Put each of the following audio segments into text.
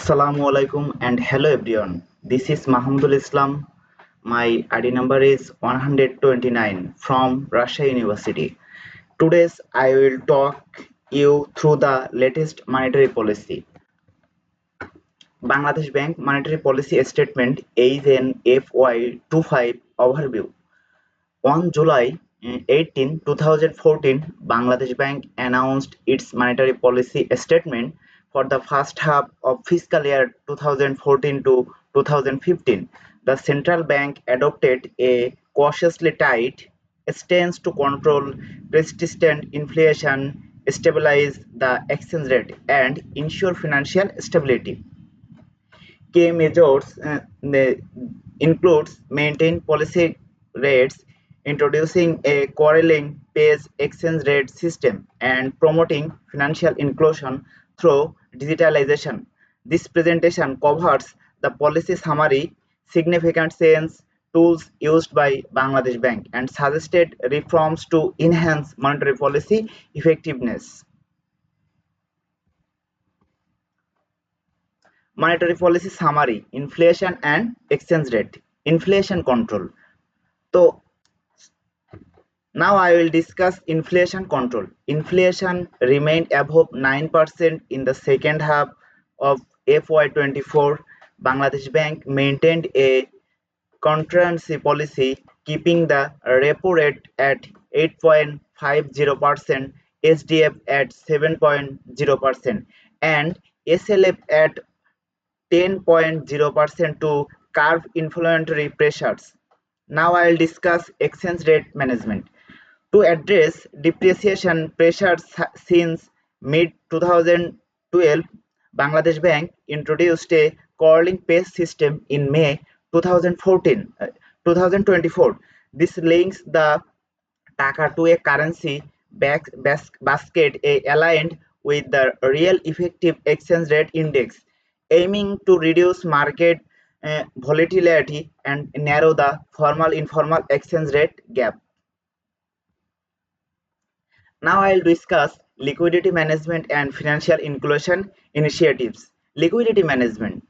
Assalamu alaikum and hello everyone. This is Mahmudul Islam. My ID number is 129 from Russia University. Today I will talk you through the latest monetary policy. Bangladesh Bank Monetary Policy Statement is an FY25 overview. On July 18, 2014, Bangladesh Bank announced its monetary policy statement for the first half of fiscal year 2014 to 2015. The central bank adopted a cautiously tight stance to control persistent inflation, stabilize the exchange rate, and ensure financial stability. Key measures includes maintain policy rates, introducing a correlating page exchange rate system, and promoting financial inclusion through digitalization. This presentation covers the policy summary, significant change, tools used by Bangladesh Bank, and suggested reforms to enhance monetary policy effectiveness. Monetary policy summary: inflation and exchange rate. Inflation control. So now I will discuss inflation control. Inflation remained above 9% in the second half of FY24. Bangladesh Bank maintained a contractionary policy, keeping the repo rate at 8.50%, SDF at 7.0%, and SLF at 10.0% to curb inflationary pressures. Now I will discuss exchange rate management. To address depreciation pressures since mid-2012, Bangladesh Bank introduced a correlating page system in May 2024. This links the Taka to a currency basket aligned with the real effective exchange rate index, aiming to reduce market volatility and narrow the formal-informal exchange rate gap. Now I'll discuss liquidity management and financial inclusion initiatives. Liquidity management.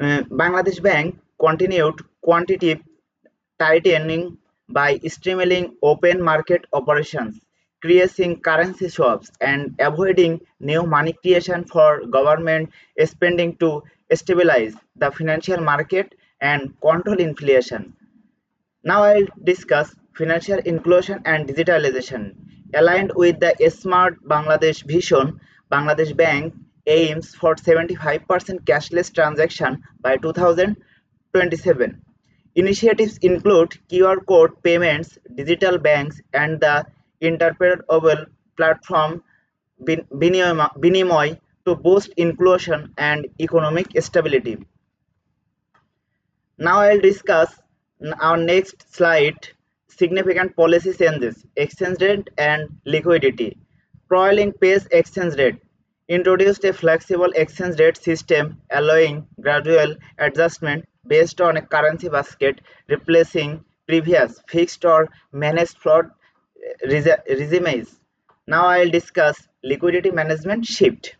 Bangladesh Bank continued quantitative tightening by streamlining open market operations, creating currency swaps, and avoiding new money creation for government spending to stabilize the financial market and control inflation. Now I'll discuss financial inclusion and digitalization. Aligned with the Smart Bangladesh vision, Bangladesh Bank aims for 75% cashless transaction by 2027. Initiatives include QR code payments, digital banks, and the interoperable platform Binimoy to boost inclusion and economic stability. Now I'll discuss our next slide significant policy changes, exchange rate and liquidity. Prevailing pace exchange rate introduced a flexible exchange rate system allowing gradual adjustment based on a currency basket, replacing previous fixed or managed fraud regimes. Now I'll discuss liquidity management shift.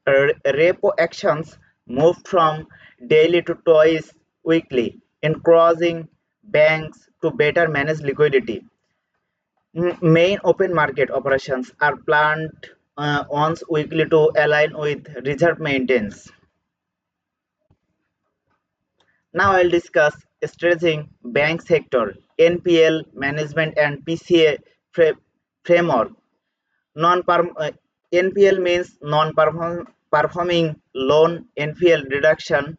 Repo actions moved from daily to twice weekly, encouraging banks to better manage liquidity. Main open market operations are planned once weekly to align with reserve maintenance. Now I'll discuss stressing bank sector, NPL management and PCA framework. NPL means non-performing loan NPL reduction.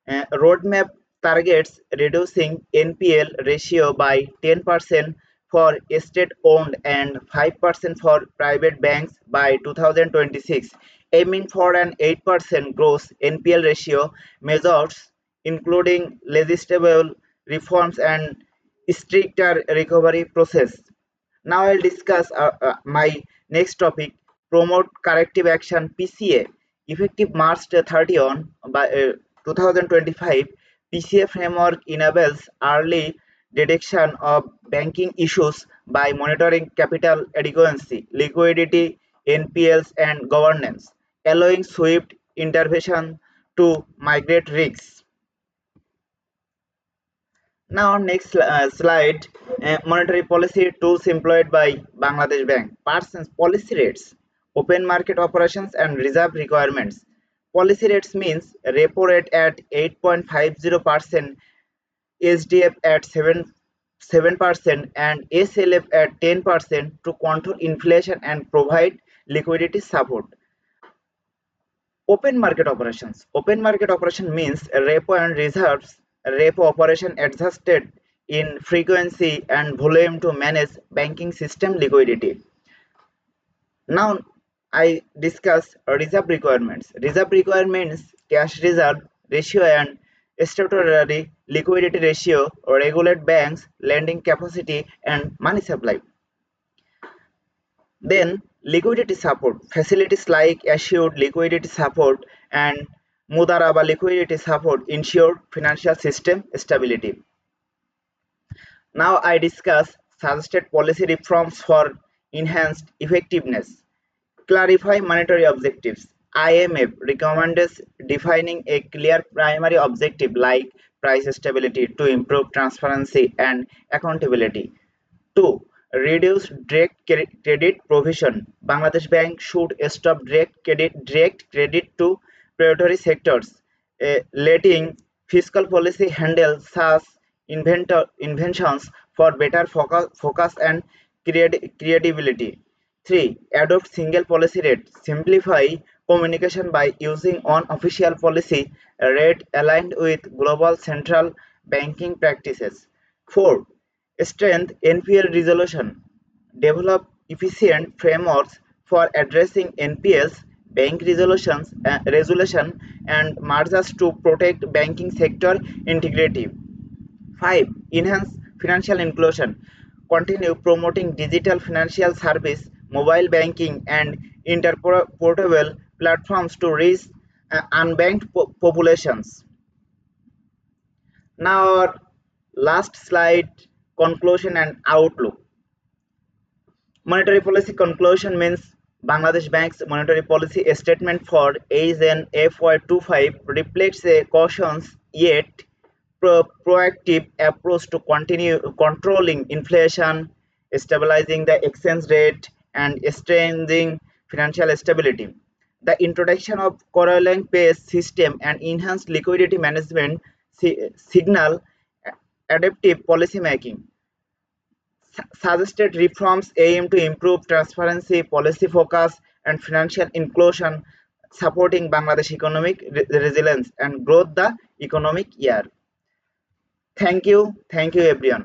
Roadmap targets reducing NPL ratio by 10% for state-owned and 5% for private banks by 2026, aiming for an 8% gross NPL ratio. Measures including legislative reforms and stricter recovery process. Now I'll discuss my next topic, promote corrective action PCA. Effective March 30 on by 2025, PCA framework enables early detection of banking issues by monitoring capital adequacy, liquidity, NPLs, and governance, allowing swift intervention to migrate risks. Now, next slide, monetary policy tools employed by Bangladesh Bank. Persons policy rates, open market operations and reserve requirements. Policy rates means repo rate at 8.50%, SDF at 7% and SLF at 10% to control inflation and provide liquidity support. Open market operations. Open market operation means repo and reserves. Repo operation adjusted in frequency and volume to manage banking system liquidity. Now I discuss reserve requirements. Reserve requirements, cash reserve ratio and statutory liquidity ratio regulate banks, lending capacity and money supply. Then liquidity support, facilities like assured liquidity support and Mudaraba liquidity support ensure financial system stability. Now I discuss suggested policy reforms for enhanced effectiveness. Clarify monetary objectives. IMF recommends defining a clear primary objective like price stability to improve transparency and accountability. 2. Reduce direct credit provision. Bangladesh Bank should stop direct credit to predatory sectors, letting fiscal policy handle such inventions for better focus and creativity. 3. Adopt single policy rate. Simplify communication by using one official policy rate aligned with global central banking practices. 4. Strength NPL resolution. Develop efficient frameworks for addressing NPLs, bank resolution and mergers to protect banking sector integrity. 5. Enhance financial inclusion. Continue promoting digital financial service, mobile banking, and interportable platforms to reach unbanked populations. Now, our last slide, conclusion and outlook. Monetary policy conclusion means Bangladesh Bank's monetary policy statement for ASN FY25 reflects a cautious yet proactive approach to continue controlling inflation, stabilizing the exchange rate, and strengthening financial stability. The introduction of corollary-based system and enhanced liquidity management signal adaptive policy making. Suggested reforms aim to improve transparency, policy focus, and financial inclusion, supporting Bangladesh economic resilience and growth the economic year. Thank you everyone.